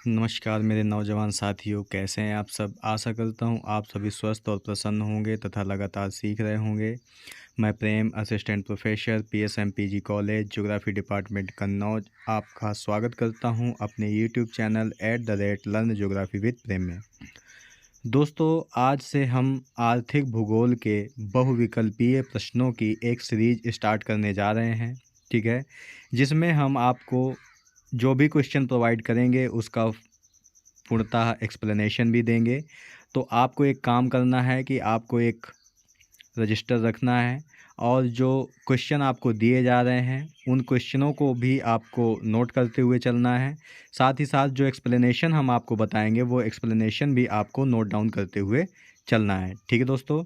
नमस्कार मेरे नौजवान साथियों, कैसे हैं आप सब। आशा करता हूं आप सभी स्वस्थ और प्रसन्न होंगे तथा लगातार सीख रहे होंगे। मैं Prem, assistant professor, PSMPG college, geography department Kannauj, आपका स्वागत करता हूं अपने YouTube channel @learn geography with Prem में। दोस्तों, आज से हम आर्थिक भूगोल के बहुविकल्पीय प्रश्नों की एक सीरीज स्टार्ट करने जा रहे हैं, ठीक है, जिसमें हम आपको जो भी क्वेश्चन प्रोवाइड करेंगे उसका पूर्णतः एक्सप्लेनेशन भी देंगे। तो आपको एक काम करना है कि आपको एक रजिस्टर रखना है और जो क्वेश्चन आपको दिए जा रहे हैं उन क्वेश्चनों को भी आपको नोट करते हुए चलना है। साथ ही साथ जो एक्सप्लेनेशन हम आपको बताएंगे वो एक्सप्लेनेशन भी आपको नोट डाउन करते हुए चलना है, ठीक है दोस्तों।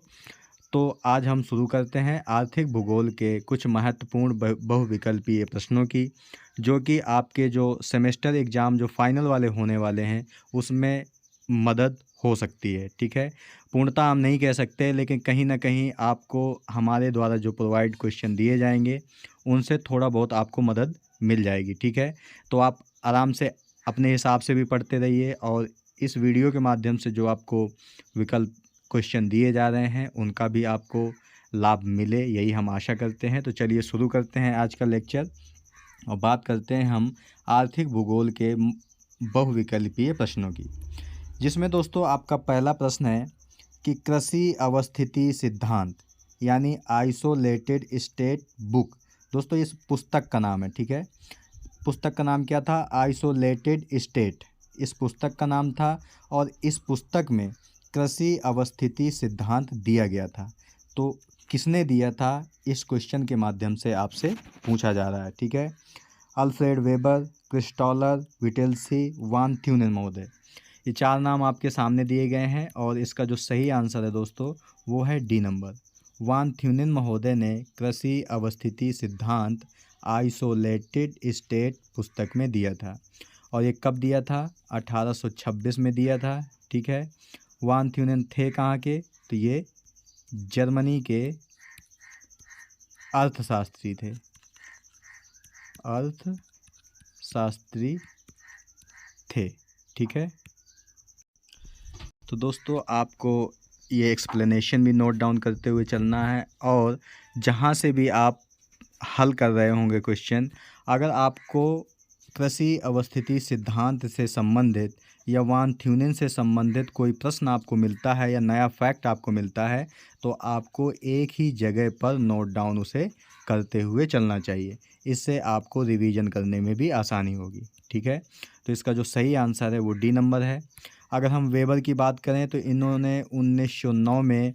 तो आज हम शुरू करते हैं आर्थिक भूगोल के कुछ महत्वपूर्ण बहुविकल्पीय प्रश्नों की, जो कि आपके जो सेमेस्टर एग्ज़ाम जो फाइनल वाले होने वाले हैं उसमें मदद हो सकती है, ठीक है। पूर्णतः हम नहीं कह सकते, लेकिन कहीं ना कहीं आपको हमारे द्वारा जो प्रोवाइड क्वेश्चन दिए जाएंगे उनसे थोड़ा बहुत आपको मदद मिल जाएगी, ठीक है। तो आप आराम से अपने हिसाब से भी पढ़ते रहिए और इस वीडियो के माध्यम से जो आपको विकल्प क्वेश्चन दिए जा रहे हैं उनका भी आपको लाभ मिले, यही हम आशा करते हैं। तो चलिए शुरू करते हैं आज का लेक्चर और बात करते हैं हम आर्थिक भूगोल के बहुविकल्पीय प्रश्नों की, जिसमें दोस्तों आपका पहला प्रश्न है कि कृषि अवस्थिति सिद्धांत यानी आइसोलेटेड स्टेट बुक। दोस्तों इस पुस्तक का नाम है, ठीक है। पुस्तक का नाम क्या था? आइसोलेटेड स्टेट, इस पुस्तक का नाम था। और इस पुस्तक में कृषि अवस्थिति सिद्धांत दिया गया था। तो किसने दिया था, इस क्वेश्चन के माध्यम से आपसे पूछा जा रहा है, ठीक है। अल्फ्रेड वेबर, क्रिस्टॉलर, विटेल्सी, वान थ्यूनेन महोदय, ये चार नाम आपके सामने दिए गए हैं और इसका जो सही आंसर है दोस्तों वो है डी नंबर। वान थ्यूनेन महोदय ने कृषि अवस्थिति सिद्धांत आइसोलेटेड स्टेट पुस्तक में दिया था। और ये कब दिया था? 1826 में दिया था, ठीक है। वान थ्यूनेन थे कहाँ के? तो ये जर्मनी के अर्थशास्त्री थे, अर्थशास्त्री थे, ठीक है। तो दोस्तों आपको ये एक्सप्लेनेशन भी नोट डाउन करते हुए चलना है और जहाँ से भी आप हल कर रहे होंगे क्वेश्चन, अगर आपको कृषि अवस्थिति सिद्धांत से संबंधित या वान थ्यूनेन से संबंधित कोई प्रश्न आपको मिलता है या नया फैक्ट आपको मिलता है तो आपको एक ही जगह पर नोट डाउन उसे करते हुए चलना चाहिए। इससे आपको रिवीजन करने में भी आसानी होगी, ठीक है। तो इसका जो सही आंसर है वो डी नंबर है। अगर हम वेबर की बात करें तो इन्होंने 1909 में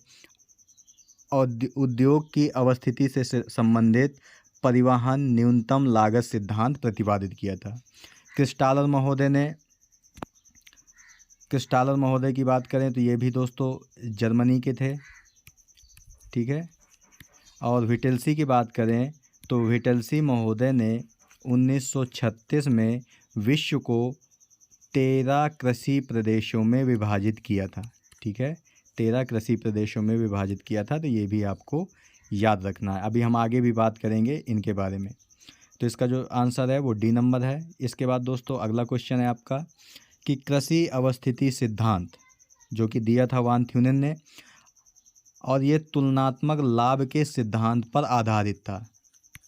उद्योग की अवस्थिति से संबंधित परिवहन न्यूनतम लागत सिद्धांत प्रतिपादित किया था। क्रिस्टालर महोदय की बात करें तो ये भी दोस्तों जर्मनी के थे, ठीक है। और विटेल्सी की बात करें तो विटेल्सी महोदय ने 1936 में विश्व को 13 कृषि प्रदेशों में विभाजित किया था, ठीक है। 13 कृषि प्रदेशों में विभाजित किया था, तो ये भी आपको याद रखना है। अभी हम आगे भी बात करेंगे इनके बारे में। तो इसका जो आंसर है वो डी नंबर है। इसके बाद दोस्तों अगला क्वेश्चन है आपका कि कृषि अवस्थिति सिद्धांत जो कि दिया था वान थ्यूनेन ने, और ये तुलनात्मक लाभ के सिद्धांत पर आधारित था,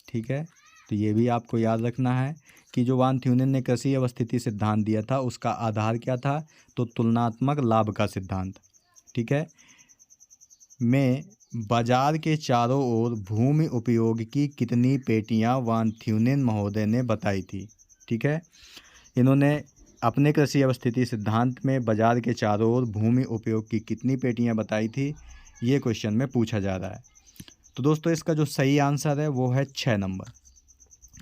ठीक है। तो ये भी आपको याद रखना है कि जो वान थ्यूनेन ने कृषि अवस्थिति सिद्धांत दिया था उसका आधार क्या था? तो तुलनात्मक लाभ का सिद्धांत, ठीक है। में बाजार के चारों ओर भूमि उपयोग की कितनी पेटियां वान थ्यूनेन महोदय ने बताई थी, ठीक है। इन्होंने अपने कृषि अवस्थिति सिद्धांत में बाजार के चारों ओर भूमि उपयोग की कितनी पेटियां बताई थी, ये क्वेश्चन में पूछा जा रहा है। तो दोस्तों इसका जो सही आंसर है वो है 6 नंबर।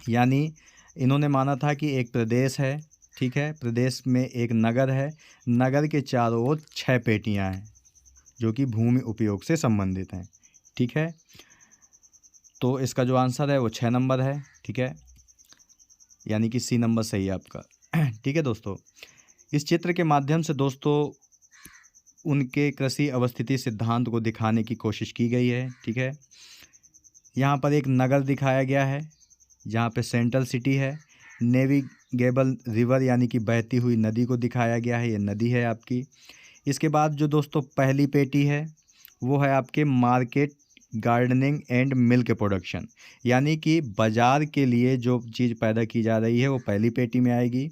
यानी इन्होंने माना था कि एक प्रदेश है, ठीक है, प्रदेश में एक नगर है, नगर के चारों ओर 6 पेटियां हैं जो कि भूमि उपयोग से संबंधित हैं, ठीक है। तो इसका जो आंसर है वो 6 नंबर है, ठीक है, यानी कि सी नंबर सही है आपका, ठीक है दोस्तों। इस चित्र के माध्यम से दोस्तों उनके कृषि अवस्थिति सिद्धांत को दिखाने की कोशिश की गई है, ठीक है। यहाँ पर एक नगर दिखाया गया है जहाँ पे सेंट्रल सिटी है, नेविगेबल रिवर यानी कि बहती हुई नदी को दिखाया गया है, ये नदी है आपकी। इसके बाद जो दोस्तों पहली पेटी है वो है आपके market gardening and milk production, यानी कि बाज़ार के लिए जो चीज़ पैदा की जा रही है वो पहली पेटी में आएगी।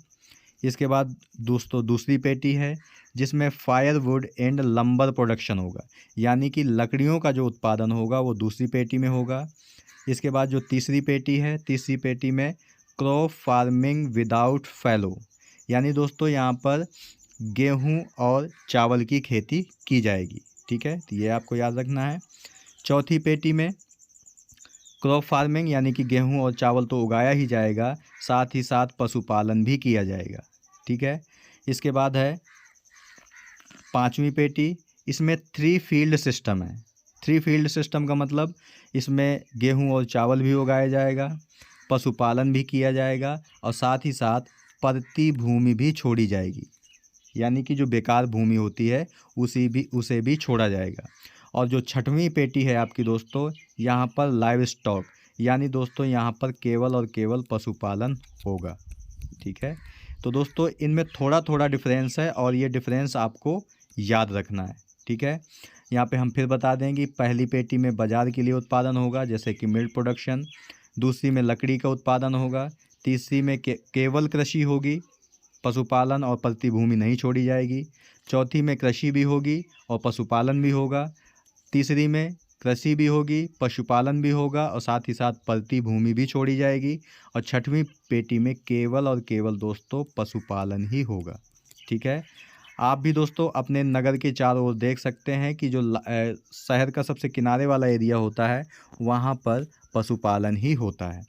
इसके बाद दोस्तों दूसरी पेटी है जिसमें फायरवुड एंड लंबर प्रोडक्शन होगा, यानी कि लकड़ियों का जो उत्पादन होगा वो दूसरी पेटी में होगा। इसके बाद जो तीसरी पेटी है, तीसरी पेटी में क्रॉप फार्मिंग विदाउट फैलो, यानी दोस्तों यहाँ पर गेहूं और चावल की खेती की जाएगी। ठीक है, तो ये आपको याद रखना है। चौथी पेटी में क्रॉप फार्मिंग यानी कि गेहूं और चावल तो उगाया ही जाएगा, साथ ही साथ पशुपालन भी किया जाएगा। ठीक है, इसके बाद है पांचवी पेटी, इसमें 3 फील्ड सिस्टम है। 3 फील्ड सिस्टम का मतलब इसमें गेहूं और चावल भी उगाया जाएगा, पशुपालन भी किया जाएगा और साथ ही साथ परती भूमि भी छोड़ी जाएगी, यानी कि जो बेकार भूमि होती है उसे भी छोड़ा जाएगा। और जो छठवीं पेटी है आपकी दोस्तों, यहाँ पर लाइव स्टॉक, यानी दोस्तों यहाँ पर केवल और केवल पशुपालन होगा। ठीक है, तो दोस्तों इनमें थोड़ा थोड़ा डिफरेंस है और ये डिफरेंस आपको याद रखना है। ठीक है, यहाँ पे हम फिर बता दें कि पहली पेटी में बाज़ार के लिए उत्पादन होगा जैसे कि मिल्क प्रोडक्शन, दूसरी में लकड़ी का उत्पादन होगा, तीसरी में केवल कृषि होगी, पशुपालन और परती भूमि नहीं छोड़ी जाएगी, चौथी में कृषि भी होगी और पशुपालन भी होगा, तीसरी में कृषि भी होगी, पशुपालन भी होगा और साथ ही साथ परती भूमि भी छोड़ी जाएगी, और छठवीं पेटी में केवल और केवल दोस्तों पशुपालन ही होगा। ठीक है, आप भी दोस्तों अपने नगर के चारों ओर देख सकते हैं कि जो शहर का सबसे किनारे वाला एरिया होता है वहाँ पर पशुपालन ही होता है।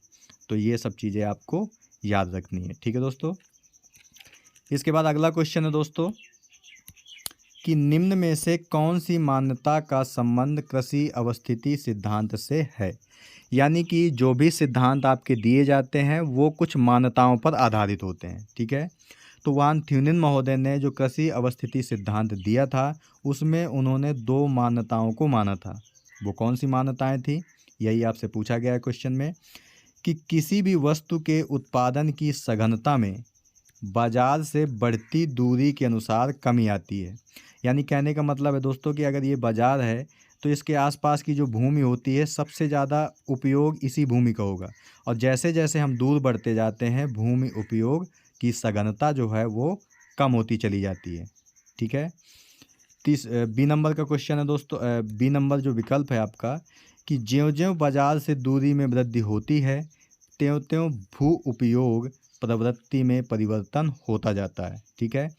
तो ये सब चीज़ें आपको याद रखनी है। ठीक है दोस्तों, इसके बाद अगला क्वेश्चन है दोस्तों कि निम्न में से कौन सी मान्यता का संबंध कृषि अवस्थिति सिद्धांत से है, यानी कि जो भी सिद्धांत आपके दिए जाते हैं वो कुछ मान्यताओं पर आधारित होते हैं। ठीक है, तो वान थ्यूनिन महोदय ने जो कृषि अवस्थिति सिद्धांत दिया था उसमें उन्होंने 2 मान्यताओं को माना था। वो कौन सी मान्यताएं थी, यही आपसे पूछा गया है क्वेश्चन में, कि किसी भी वस्तु के उत्पादन की सघनता में बाजार से बढ़ती दूरी के अनुसार कमी आती है। यानी कहने का मतलब है दोस्तों कि अगर ये बाज़ार है तो इसके आसपास की जो भूमि होती है सबसे ज़्यादा उपयोग इसी भूमि का होगा, और जैसे जैसे हम दूर बढ़ते जाते हैं भूमि उपयोग की सघनता जो है वो कम होती चली जाती है। ठीक है, बी नंबर का क्वेश्चन है दोस्तों, बी नंबर जो विकल्प है आपका, कि ज्यों-ज्यों बाजार से दूरी में वृद्धि होती है त्यों-त्यों भू उपयोग प्रवृत्ति में परिवर्तन होता जाता है। ठीक है,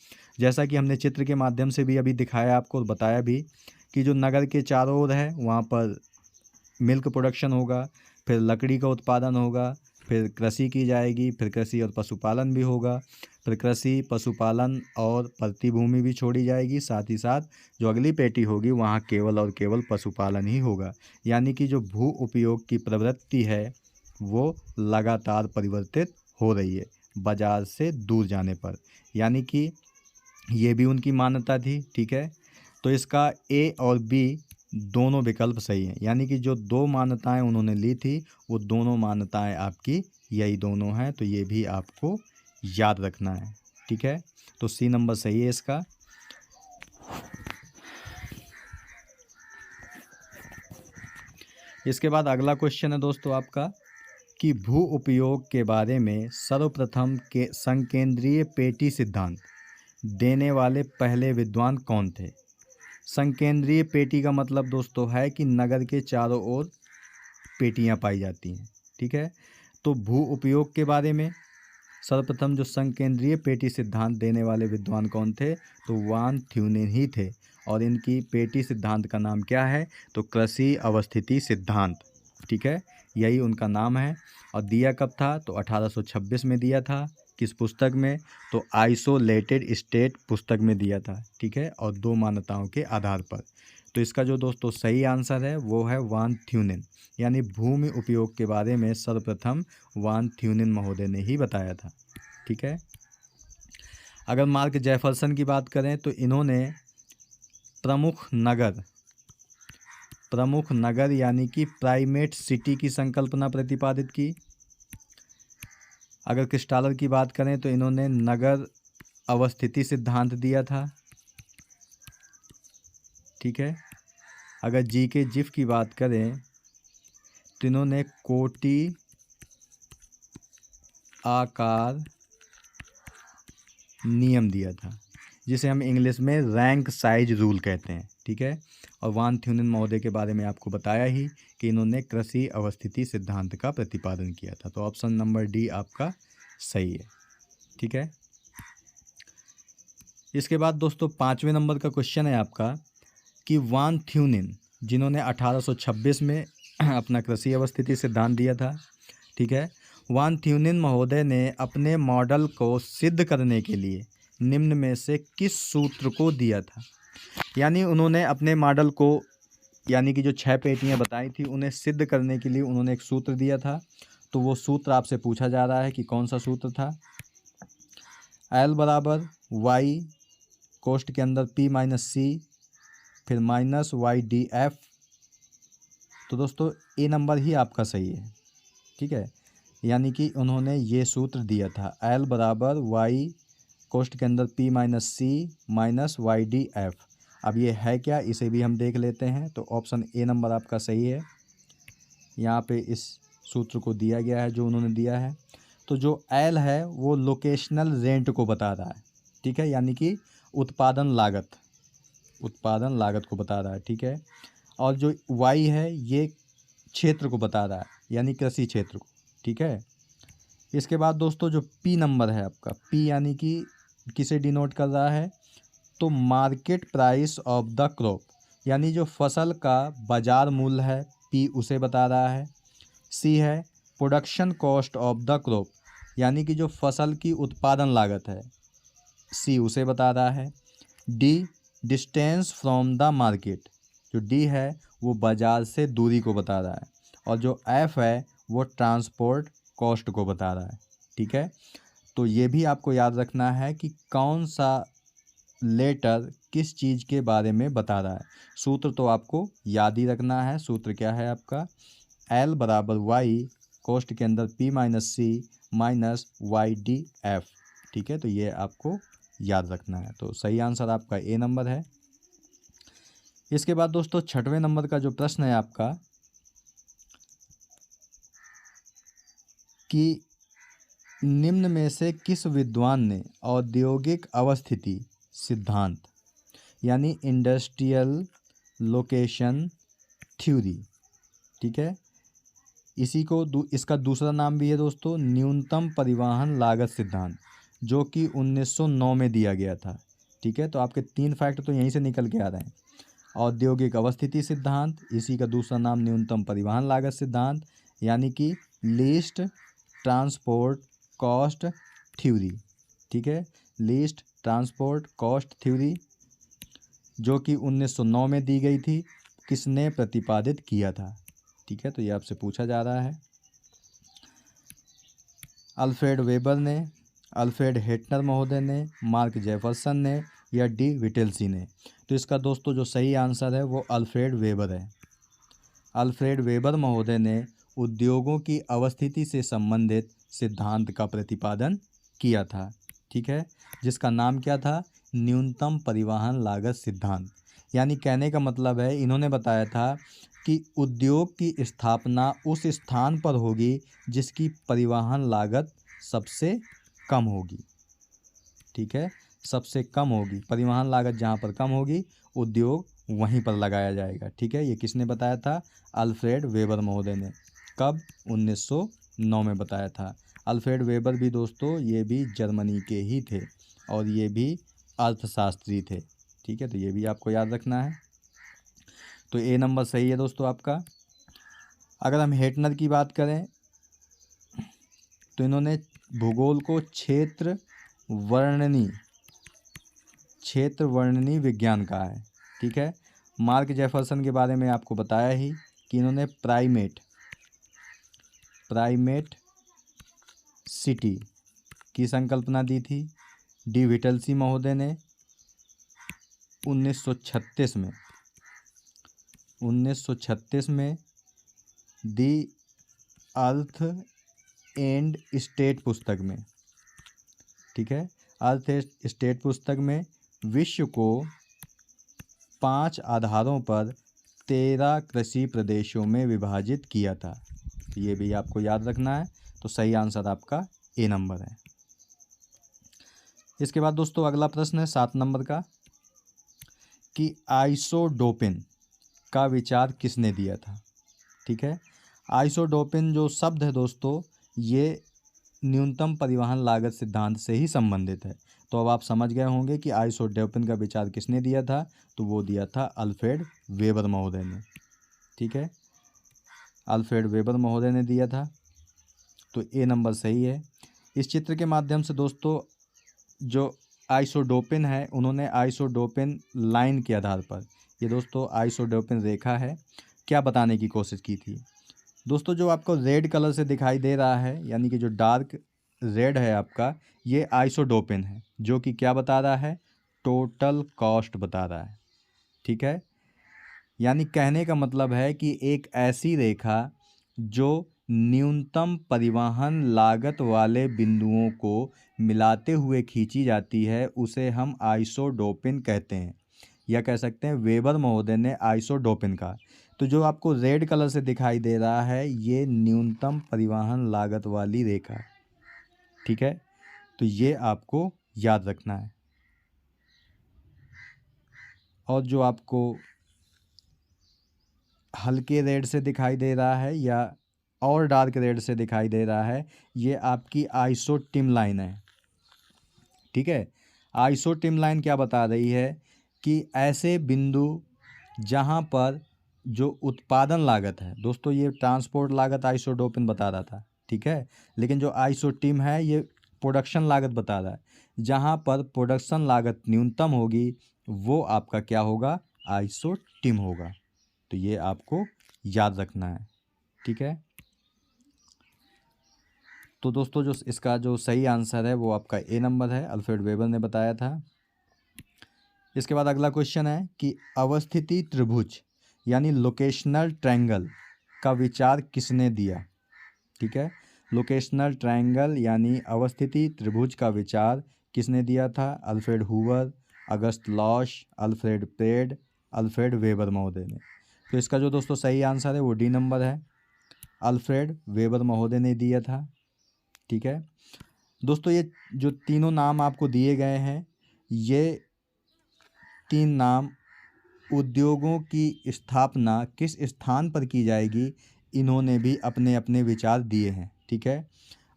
जैसा कि हमने चित्र के माध्यम से भी अभी दिखाया आपको और बताया भी कि जो नगर के चारों ओर है वहाँ पर मिल्क प्रोडक्शन होगा, फिर लकड़ी का उत्पादन होगा, फिर कृषि की जाएगी, फिर कृषि और पशुपालन भी होगा, फिर कृषि पशुपालन और परती भूमि भी छोड़ी जाएगी, साथ ही साथ जो अगली पेटी होगी वहाँ केवल और केवल पशुपालन ही होगा। यानी कि जो भू उपयोग की प्रवृत्ति है वो लगातार परिवर्तित हो रही है बाजार से दूर जाने पर, यानी कि ये भी उनकी मान्यता थी। ठीक है, तो इसका ए और बी दोनों विकल्प सही हैं, यानी कि जो 2 मान्यताएं उन्होंने ली थी वो दोनों मान्यताएं आपकी यही दोनों हैं, तो ये भी आपको याद रखना है। ठीक है, तो सी नंबर सही है इसका। इसके बाद अगला क्वेश्चन है दोस्तों आपका कि भू उपयोग के बारे में सर्वप्रथम के संकेंद्रीय पेटी सिद्धांत देने वाले पहले विद्वान कौन थे। संकेंद्रीय पेटी का मतलब दोस्तों है कि नगर के चारों ओर पेटियां पाई जाती हैं। ठीक है, तो भू उपयोग के बारे में सर्वप्रथम जो संकेंद्रीय पेटी सिद्धांत देने वाले विद्वान कौन थे, तो वान थ्यूनेन ही थे, और इनकी पेटी सिद्धांत का नाम क्या है, तो कृषि अवस्थिति सिद्धांत। ठीक है, यही उनका नाम है, और दिया कब था, तो 1826 में दिया था। किस पुस्तक में, तो आइसोलेटेड स्टेट पुस्तक में दिया था। ठीक है, और 2 मान्यताओं के आधार पर। तो इसका जो दोस्तों सही आंसर है वो है वान थ्यूनेन, यानी भूमि उपयोग के बारे में सर्वप्रथम वान थ्यूनेन महोदय ने ही बताया था। ठीक है, अगर मार्क जेफरसन की बात करें तो इन्होंने प्रमुख नगर यानी कि प्राइमेट सिटी की संकल्पना प्रतिपादित की। अगर क्रिस्टालर की बात करें तो इन्होंने नगर अवस्थिति सिद्धांत दिया था, ठीक है। अगर जीके जिफ की बात करें तो इन्होंने कोटि आकार नियम दिया था, जिसे हम इंग्लिश में रैंक साइज रूल कहते हैं, ठीक है। और वान थ्यूनेन महोदय के बारे में आपको बताया ही कि इन्होंने कृषि अवस्थिति सिद्धांत का प्रतिपादन किया था। तो ऑप्शन नंबर डी आपका सही है, ठीक है। इसके बाद दोस्तों 5वें नंबर का क्वेश्चन है आपका कि वान थ्यूनेन, जिन्होंने 1826 में अपना कृषि अवस्थिति सिद्धांत दिया था, ठीक है। वान थ्यूनेन महोदय ने अपने मॉडल को सिद्ध करने के लिए निम्न में से किस सूत्र को दिया था। यानी उन्होंने अपने मॉडल को, यानी कि जो 6 पेटियां बताई थी, उन्हें सिद्ध करने के लिए उन्होंने एक सूत्र दिया था। तो वो सूत्र आपसे पूछा जा रहा है कि कौन सा सूत्र था। एल बराबर वाई कोष्ठ के अंदर पी माइनस सी फिर माइनस वाई डी एफ। तो दोस्तों ए नंबर ही आपका सही है, ठीक है। यानी कि उन्होंने ये सूत्र दिया था, एल बराबर वाई कोष्ठ के अंदर पी माइनस सी माइनस वाई डी एफ। अब ये है क्या, इसे भी हम देख लेते हैं। तो ऑप्शन ए नंबर आपका सही है। यहाँ पे इस सूत्र को दिया गया है जो उन्होंने दिया है। तो जो एल है वो लोकेशनल रेंट को बता रहा है, ठीक है, यानी कि उत्पादन लागत को बता रहा है, ठीक है। और जो वाई है ये क्षेत्र को बता रहा है, यानी कृषि क्षेत्र को, ठीक है। इसके बाद दोस्तों जो पी नंबर है आपका, पी यानी कि किसे डिनोट कर रहा है, तो market price of the crop, यानी जो फसल का बाजार मूल्य है, पी उसे बता रहा है। सी है production cost of the crop, यानी कि जो फसल की उत्पादन लागत है, सी उसे बता रहा है। D distance from the market, जो डी है वो बाजार से दूरी को बता रहा है। और जो एफ है वो ट्रांसपोर्ट कॉस्ट को बता रहा है, ठीक है। तो ये भी आपको याद रखना है कि कौन सा लेटर किस चीज़ के बारे में बता रहा है। सूत्र तो आपको याद ही रखना है। सूत्र क्या है आपका, एल बराबर वाई कोष्ठ के अंदर पी माइनस सी माइनस वाई डी एफ, ठीक है। तो ये आपको याद रखना है। तो सही आंसर आपका ए नंबर है। इसके बाद दोस्तों 6वें नंबर का जो प्रश्न है आपका कि निम्न में से किस विद्वान ने औद्योगिक अवस्थिति सिद्धांत, यानी इंडस्ट्रियल लोकेशन थ्योरी, ठीक है, इसी को इसका दूसरा नाम भी है दोस्तों न्यूनतम परिवहन लागत सिद्धांत, जो कि 1909 में दिया गया था, ठीक है। तो आपके 3 फैक्ट तो यहीं से निकल के आ रहे हैं। औद्योगिक अवस्थिति सिद्धांत, इसी का दूसरा नाम न्यूनतम परिवहन लागत सिद्धांत, यानी कि लीस्ट ट्रांसपोर्ट कॉस्ट थ्योरी, ठीक है, लीस्ट ट्रांसपोर्ट कॉस्ट थ्योरी, जो कि 1909 में दी गई थी। किसने प्रतिपादित किया था, ठीक है। तो ये आपसे पूछा जा रहा है। अल्फ्रेड वेबर ने, अल्फ्रेड हेटनर महोदय ने, मार्क जेफरसन ने, या डी विटेल्सी ने। तो इसका दोस्तों जो सही आंसर है वो अल्फ्रेड वेबर है। अल्फ्रेड वेबर महोदय ने उद्योगों की अवस्थिति से संबंधित सिद्धांत का प्रतिपादन किया था, ठीक है, जिसका नाम क्या था, न्यूनतम परिवहन लागत सिद्धांत। यानी कहने का मतलब है इन्होंने बताया था कि उद्योग की स्थापना उस स्थान पर होगी जिसकी परिवहन लागत सबसे कम होगी, ठीक है, सबसे कम होगी। परिवहन लागत जहाँ पर कम होगी उद्योग वहीं पर लगाया जाएगा, ठीक है। ये किसने बताया था, अल्फ्रेड वेबर महोदय ने। कब, 1909 में बताया था। अल्फ्रेड वेबर भी दोस्तों ये भी जर्मनी के ही थे और ये भी अर्थशास्त्री थे, ठीक है। तो ये भी आपको याद रखना है। तो ए नंबर सही है दोस्तों आपका। अगर हम हेटनर की बात करें तो इन्होंने भूगोल को क्षेत्र वर्णनी विज्ञान कहा है, ठीक है। मार्क जेफरसन के बारे में आपको बताया ही कि इन्होंने प्राइमेट सिटी की संकल्पना दी थी। डी विटेल्सी महोदय ने 1936 में दी अर्थ एंड स्टेट पुस्तक में, ठीक है, अर्थ एंड स्टेट पुस्तक में विश्व को 5 आधारों पर 13 कृषि प्रदेशों में विभाजित किया था। तो ये भी आपको याद रखना है। तो सही आंसर आपका ए नंबर है। इसके बाद दोस्तों अगला प्रश्न है 7 नंबर का कि आइसोडोपिन का विचार किसने दिया था। ठीक है, आइसोडोपिन जो शब्द है दोस्तों, ये न्यूनतम परिवहन लागत सिद्धांत से ही संबंधित है। तो अब आप समझ गए होंगे कि आइसोडोपिन का विचार किसने दिया था। तो वो दिया था अल्फ्रेड वेबर महोदय ने। ठीक है, अल्फ्रेड वेबर महोदय ने दिया था। तो ए नंबर सही है। इस चित्र के माध्यम से दोस्तों जो आइसोडोपिन है, उन्होंने आइसोडोपिन लाइन के आधार पर, ये दोस्तों आइसोडोपिन रेखा है, क्या बताने की कोशिश की थी। दोस्तों जो आपको रेड कलर से दिखाई दे रहा है, यानी कि जो डार्क रेड है आपका, ये आइसोडोपिन है, जो कि क्या बता रहा है, टोटल कॉस्ट बता रहा है। ठीक है, यानी कहने का मतलब है कि एक ऐसी रेखा जो न्यूनतम परिवहन लागत वाले बिंदुओं को मिलाते हुए खींची जाती है, उसे हम आइसोडोपिन कहते हैं, या कह सकते हैं वेबर महोदय ने आइसोडोपिन का। तो जो आपको रेड कलर से दिखाई दे रहा है, ये न्यूनतम परिवहन लागत वाली रेखा है। ठीक है, तो ये आपको याद रखना है। और जो आपको हल्के रेड से दिखाई दे रहा है या और डार्क रेड से दिखाई दे रहा है, ये आपकी आइसोटिम लाइन है। ठीक है, आइसोटिम लाइन क्या बता रही है कि ऐसे बिंदु जहां पर जो उत्पादन लागत है, दोस्तों ये ट्रांसपोर्ट लागत आइसोडोपिन बता रहा था। ठीक है, लेकिन जो आइसोटिम है ये प्रोडक्शन लागत बता रहा है। जहां पर प्रोडक्शन लागत न्यूनतम होगी वो आपका क्या होगा, आइसोटिम होगा। तो ये आपको याद रखना है। ठीक है, तो दोस्तों जो इसका जो सही आंसर है वो आपका ए नंबर है, अल्फ्रेड वेबर ने बताया था। इसके बाद अगला क्वेश्चन है कि अवस्थिति त्रिभुज यानी लोकेशनल ट्रायंगल का विचार किसने दिया। ठीक है, लोकेशनल ट्रायंगल यानी अवस्थिति त्रिभुज का विचार किसने दिया था, अल्फ्रेड हूवर, अगस्त लॉश, अल्फ्रेड पेड, अल्फ्रेड वेबर महोदय ने। तो इसका जो दोस्तों सही आंसर है वो डी नंबर है, अल्फ्रेड वेबर महोदय ने दिया था। ठीक है दोस्तों, ये जो तीनों नाम आपको दिए गए हैं, ये 3 नाम उद्योगों की स्थापना किस स्थान पर की जाएगी, इन्होंने भी अपने अपने विचार दिए हैं। ठीक है,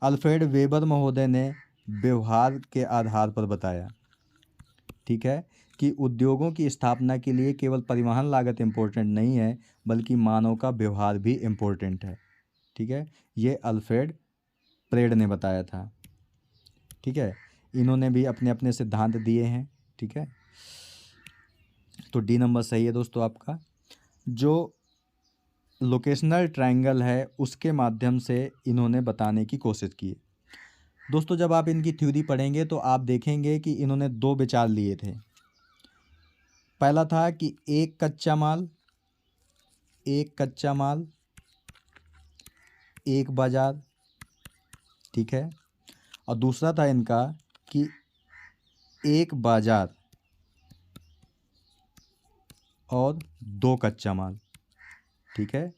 अल्फ्रेड वेबर महोदय ने व्यवहार के आधार पर बताया। ठीक है, कि उद्योगों की स्थापना के लिए केवल परिवहन लागत इम्पोर्टेंट नहीं है, बल्कि मानव का व्यवहार भी इम्पोर्टेंट है। ठीक है, ये अल्फ्रेड पेड ने बताया था। ठीक है, इन्होंने भी अपने अपने सिद्धांत दिए हैं। ठीक है, तो डी नंबर सही है दोस्तों आपका। जो लोकेशनल ट्रायंगल है उसके माध्यम से इन्होंने बताने की कोशिश की। दोस्तों जब आप इनकी थ्योरी पढ़ेंगे तो आप देखेंगे कि इन्होंने 2 विचार लिए थे। पहला था कि एक कच्चा माल एक बाजार। ठीक है, और दूसरा था इनका कि एक बाजार और 2 कच्चा माल। ठीक है,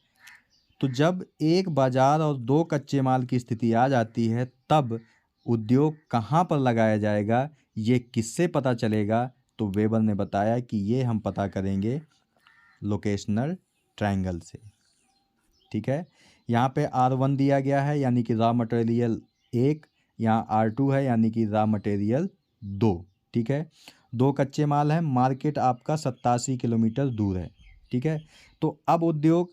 तो जब एक बाजार और 2 कच्चे माल की स्थिति आ जाती है, तब उद्योग कहाँ पर लगाया जाएगा, ये किससे पता चलेगा। तो वेबर ने बताया कि ये हम पता करेंगे लोकेशनल ट्रायंगल से। ठीक है, यहाँ पे R1 दिया गया है यानी कि रॉ मटेरियल 1, यहाँ R2 है यानी कि रॉ मटेरियल 2। ठीक है, 2 कच्चे माल हैं, मार्केट आपका 87 किलोमीटर दूर है। ठीक है, तो अब उद्योग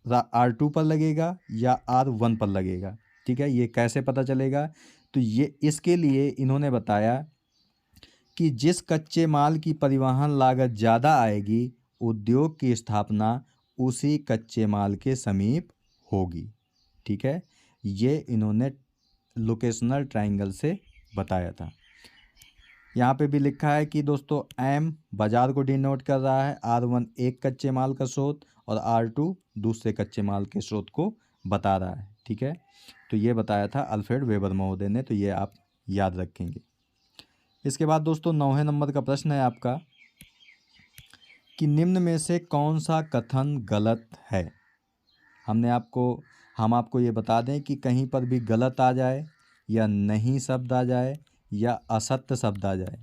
R2 पर लगेगा या R1 पर लगेगा। ठीक है, ये कैसे पता चलेगा, तो ये इसके लिए इन्होंने बताया कि जिस कच्चे माल की परिवहन लागत ज़्यादा आएगी, उद्योग की स्थापना उसी कच्चे माल के समीप होगी। ठीक है, ये इन्होंने लोकेशनल ट्रायंगल से बताया था। यहाँ पे भी लिखा है कि दोस्तों M बाजार को डिनोट कर रहा है, R1 एक कच्चे माल का स्रोत और R2 दूसरे कच्चे माल के स्रोत को बता रहा है। ठीक है, तो ये बताया था अल्फ्रेड वेबर महोदय ने, तो ये आप याद रखेंगे। इसके बाद दोस्तों 9वें नंबर का प्रश्न है आपका कि निम्न में से कौन सा कथन गलत है। हम आपको ये बता दें कि कहीं पर भी गलत आ जाए या नहीं शब्द आ जाए या असत्य शब्द आ जाए,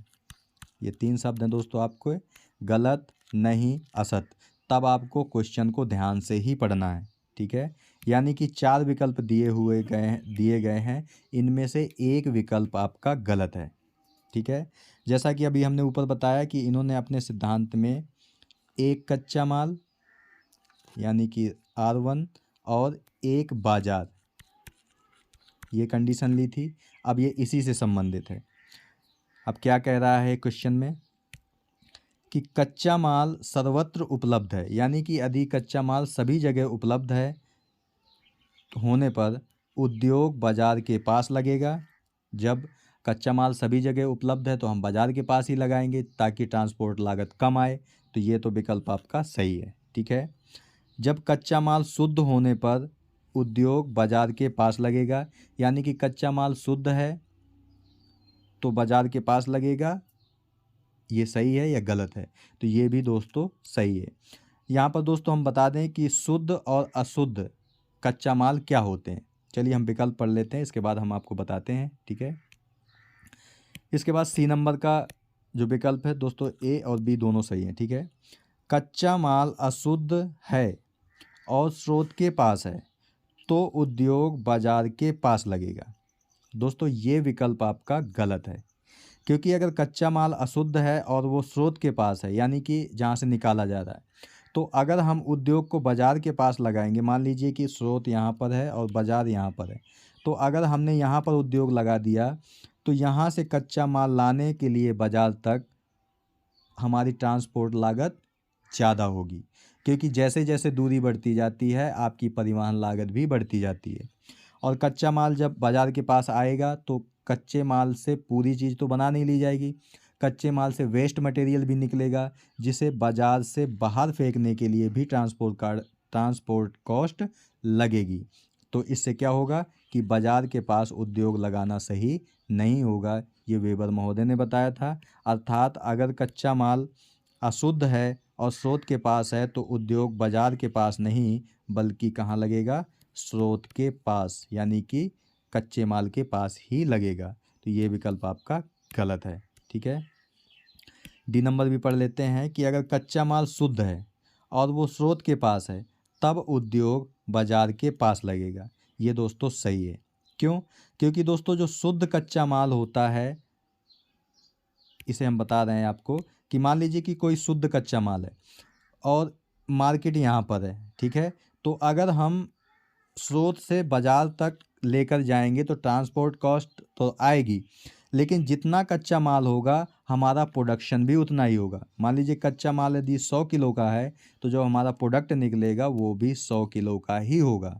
ये 3 शब्द हैं दोस्तों, आपको गलत, नहीं, असत्य, तब आपको क्वेश्चन को ध्यान से ही पढ़ना है, ठीक है। यानी कि 4 विकल्प दिए गए हैं, इनमें से एक विकल्प आपका गलत है, ठीक है। जैसा कि अभी हमने ऊपर बताया कि इन्होंने अपने सिद्धांत में एक कच्चा माल यानी कि R1 और एक बाजार, ये कंडीशन ली थी। अब ये इसी से संबंधित है। अब क्या कह रहा है क्वेश्चन में कि कच्चा माल सर्वत्र उपलब्ध है, यानी कि यदि कच्चा माल सभी जगह उपलब्ध है होने पर उद्योग बाजार के पास लगेगा। जब कच्चा माल सभी जगह उपलब्ध है तो हम बाजार के पास ही लगाएंगे ताकि ट्रांसपोर्ट लागत कम आए, तो ये तो विकल्प आपका सही है, ठीक है। जब कच्चा माल शुद्ध होने पर उद्योग बाजार के पास लगेगा, यानी कि कच्चा माल शुद्ध है तो बाजार के पास लगेगा, ये सही है या गलत है, तो ये भी दोस्तों सही है। यहाँ पर दोस्तों हम बता दें कि शुद्ध और अशुद्ध कच्चा माल क्या होते हैं। चलिए हम विकल्प पढ़ लेते हैं, इसके बाद हम आपको बताते हैं, ठीक है। इसके बाद सी नंबर का जो विकल्प है दोस्तों, ए और बी दोनों सही हैं, ठीक है। कच्चा माल अशुद्ध है और स्रोत के पास है तो उद्योग बाजार के पास लगेगा। दोस्तों ये विकल्प आपका गलत है, क्योंकि अगर कच्चा माल अशुद्ध है और वो स्रोत के पास है, यानी कि जहाँ से निकाला जा रहा है, तो अगर हम उद्योग को बाज़ार के पास लगाएंगे, मान लीजिए कि स्रोत यहाँ पर है और बाज़ार यहाँ पर है, तो अगर हमने यहाँ पर उद्योग लगा दिया तो यहाँ से कच्चा माल लाने के लिए बाज़ार तक हमारी ट्रांसपोर्ट लागत ज़्यादा होगी, क्योंकि जैसे जैसे दूरी बढ़ती जाती है आपकी परिवहन लागत भी बढ़ती जाती है। और कच्चा माल जब बाज़ार के पास आएगा तो कच्चे माल से पूरी चीज़ तो बना नहीं ली जाएगी, कच्चे माल से वेस्ट मटेरियल भी निकलेगा जिसे बाज़ार से बाहर फेंकने के लिए भी ट्रांसपोर्ट कॉस्ट लगेगी। तो इससे क्या होगा कि बाज़ार के पास उद्योग लगाना सही नहीं होगा, ये वेबर महोदय ने बताया था। अर्थात अगर कच्चा माल अशुद्ध है और स्रोत के पास है तो उद्योग बाज़ार के पास नहीं बल्कि कहाँ लगेगा, स्रोत के पास, यानी कि कच्चे माल के पास ही लगेगा। तो ये विकल्प आपका गलत है, ठीक है। डी नंबर भी पढ़ लेते हैं कि अगर कच्चा माल शुद्ध है और वो स्रोत के पास है तब उद्योग बाजार के पास लगेगा। ये दोस्तों सही है। क्यों? क्योंकि दोस्तों जो शुद्ध कच्चा माल होता है, इसे हम बता रहे हैं आपको कि मान लीजिए कि कोई शुद्ध कच्चा माल है और मार्केट यहाँ पर है, ठीक है। तो अगर हम स्रोत से बाज़ार तक लेकर जाएंगे तो ट्रांसपोर्ट कॉस्ट तो आएगी, लेकिन जितना कच्चा माल होगा हमारा प्रोडक्शन भी उतना ही होगा। मान लीजिए कच्चा माल यदि 100 किलो का है तो जो हमारा प्रोडक्ट निकलेगा वो भी 100 किलो का ही होगा,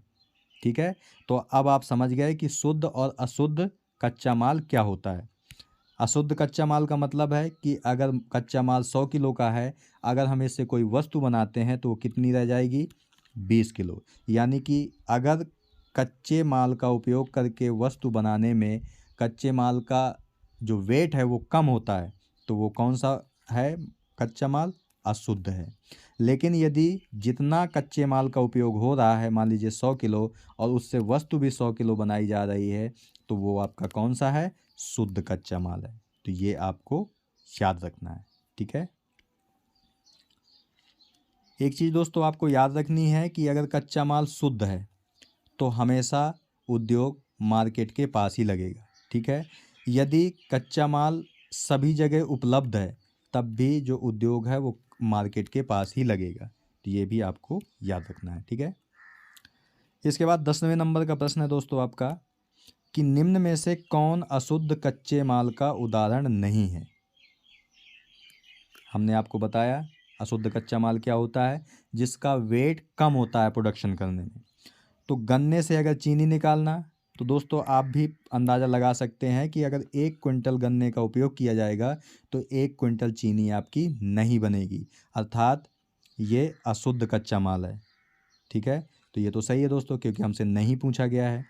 ठीक है। तो अब आप समझ गए कि शुद्ध और अशुद्ध कच्चा माल क्या होता है। अशुद्ध कच्चा माल का मतलब है कि अगर कच्चा माल 100 किलो का है, अगर हम इससे कोई वस्तु बनाते हैं तो वो कितनी रह जाएगी, 20 किलो। यानी कि अगर कच्चे माल का उपयोग करके वस्तु बनाने में कच्चे माल का जो वेट है वो कम होता है तो वो कौन सा है कच्चा माल, अशुद्ध है। लेकिन यदि जितना कच्चे माल का उपयोग हो रहा है, मान लीजिए 100 किलो, और उससे वस्तु भी 100 किलो बनाई जा रही है, तो वो आपका कौन सा है, शुद्ध कच्चा माल है। तो ये आपको याद रखना है, ठीक है। एक चीज़ दोस्तों आपको याद रखनी है कि अगर कच्चा माल शुद्ध है तो हमेशा उद्योग मार्केट के पास ही लगेगा, ठीक है। यदि कच्चा माल सभी जगह उपलब्ध है तब भी जो उद्योग है वो मार्केट के पास ही लगेगा। तो ये भी आपको याद रखना है, ठीक है। इसके बाद 10वें नंबर का प्रश्न है दोस्तों आपका कि निम्न में से कौन अशुद्ध कच्चे माल का उदाहरण नहीं है। हमने आपको बताया अशुद्ध कच्चा माल क्या होता है, जिसका वेट कम होता है प्रोडक्शन करने में। तो गन्ने से अगर चीनी निकालना, तो दोस्तों आप भी अंदाज़ा लगा सकते हैं कि अगर 1 क्विंटल गन्ने का उपयोग किया जाएगा तो 1 क्विंटल चीनी आपकी नहीं बनेगी, अर्थात ये अशुद्ध कच्चा माल है, ठीक है। तो ये तो सही है दोस्तों, क्योंकि हमसे नहीं पूछा गया है।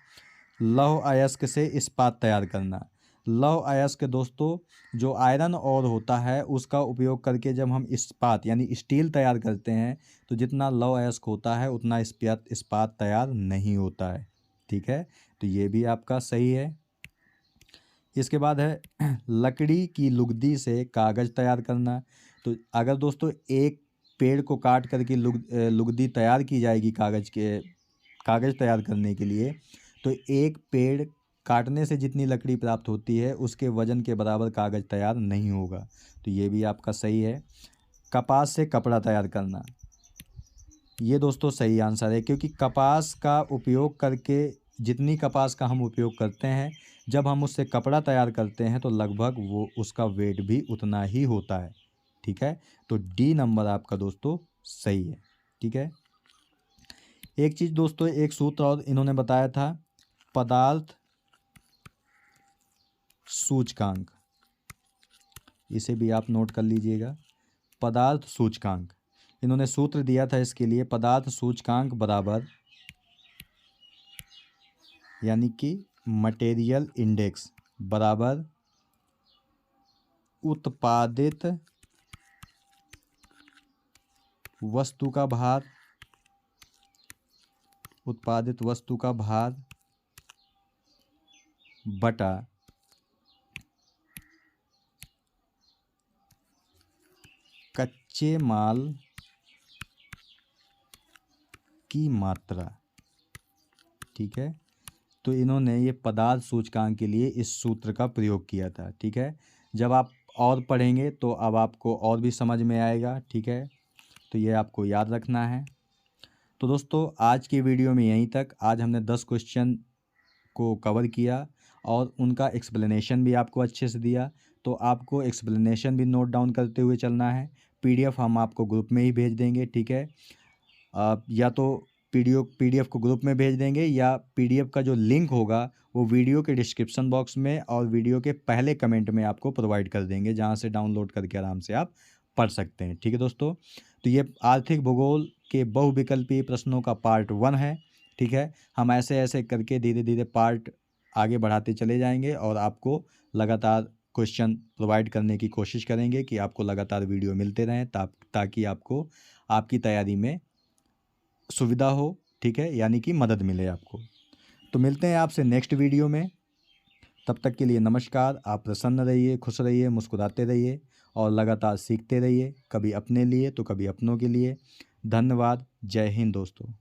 लौह अयस्क से इस्पात तैयार करना। लौह अयस्क दोस्तों जो आयरन और होता है उसका उपयोग करके जब हम इस्पात यानी स्टील तैयार करते हैं तो जितना लौह अयस्क होता है उतना इस्पात तैयार नहीं होता है। ठीक है, तो ये भी आपका सही है। इसके बाद है लकड़ी की लुगदी से कागज़ तैयार करना। तो अगर दोस्तों एक पेड़ को काट करके लुगदी तैयार की जाएगी कागज़ तैयार करने के लिए, तो एक पेड़ काटने से जितनी लकड़ी प्राप्त होती है उसके वजन के बराबर कागज़ तैयार नहीं होगा। तो ये भी आपका सही है। कपास से कपड़ा तैयार करना, ये दोस्तों सही आंसर है, क्योंकि कपास का उपयोग करके जितनी कपास का हम उपयोग करते हैं जब हम उससे कपड़ा तैयार करते हैं तो लगभग वो उसका वेट भी उतना ही होता है। ठीक है, तो डी नंबर आपका दोस्तों सही है। ठीक है, एक चीज़ दोस्तों, एक सूत्र और इन्होंने बताया था, पदार्थ सूचकांक, इसे भी आप नोट कर लीजिएगा। पदार्थ सूचकांक, इन्होंने सूत्र दिया था इसके लिए, पदार्थ सूचकांक बराबर यानी कि मटेरियल इंडेक्स बराबर उत्पादित वस्तु का भार, उत्पादित वस्तु का भार बटा कच्चे माल की मात्रा। ठीक है, तो इन्होंने ये पदार्थ सूचकांक के लिए इस सूत्र का प्रयोग किया था। ठीक है, जब आप और पढ़ेंगे तो अब आपको और भी समझ में आएगा। ठीक है, तो ये आपको याद रखना है। तो दोस्तों आज की वीडियो में यहीं तक। आज हमने 10 क्वेश्चन को कवर किया और उनका एक्सप्लेनेशन भी आपको अच्छे से दिया। तो आपको एक्सप्लेनेशन भी नोट डाउन करते हुए चलना है। पीडीएफ हम आपको ग्रुप में ही भेज देंगे। ठीक है, या तो पीडीएफ को ग्रुप में भेज देंगे या पीडीएफ का जो लिंक होगा वो वीडियो के डिस्क्रिप्शन बॉक्स में और वीडियो के पहले कमेंट में आपको प्रोवाइड कर देंगे, जहां से डाउनलोड करके आराम से आप पढ़ सकते हैं। ठीक है दोस्तों, तो ये आर्थिक भूगोल के बहुविकल्पीय प्रश्नों का पार्ट 1 है। ठीक है, हम ऐसे ऐसे करके धीरे धीरे पार्ट आगे बढ़ाते चले जाएंगे और आपको लगातार क्वेश्चन प्रोवाइड करने की कोशिश करेंगे कि आपको लगातार वीडियो मिलते रहें ताकि आपको आपकी तैयारी में सुविधा हो। ठीक है, यानी कि मदद मिले आपको। तो मिलते हैं आपसे नेक्स्ट वीडियो में, तब तक के लिए नमस्कार। आप प्रसन्न रहिए, खुश रहिए, मुस्कुराते रहिए और लगातार सीखते रहिए, कभी अपने लिए तो कभी अपनों के लिए। धन्यवाद। जय हिंद दोस्तों।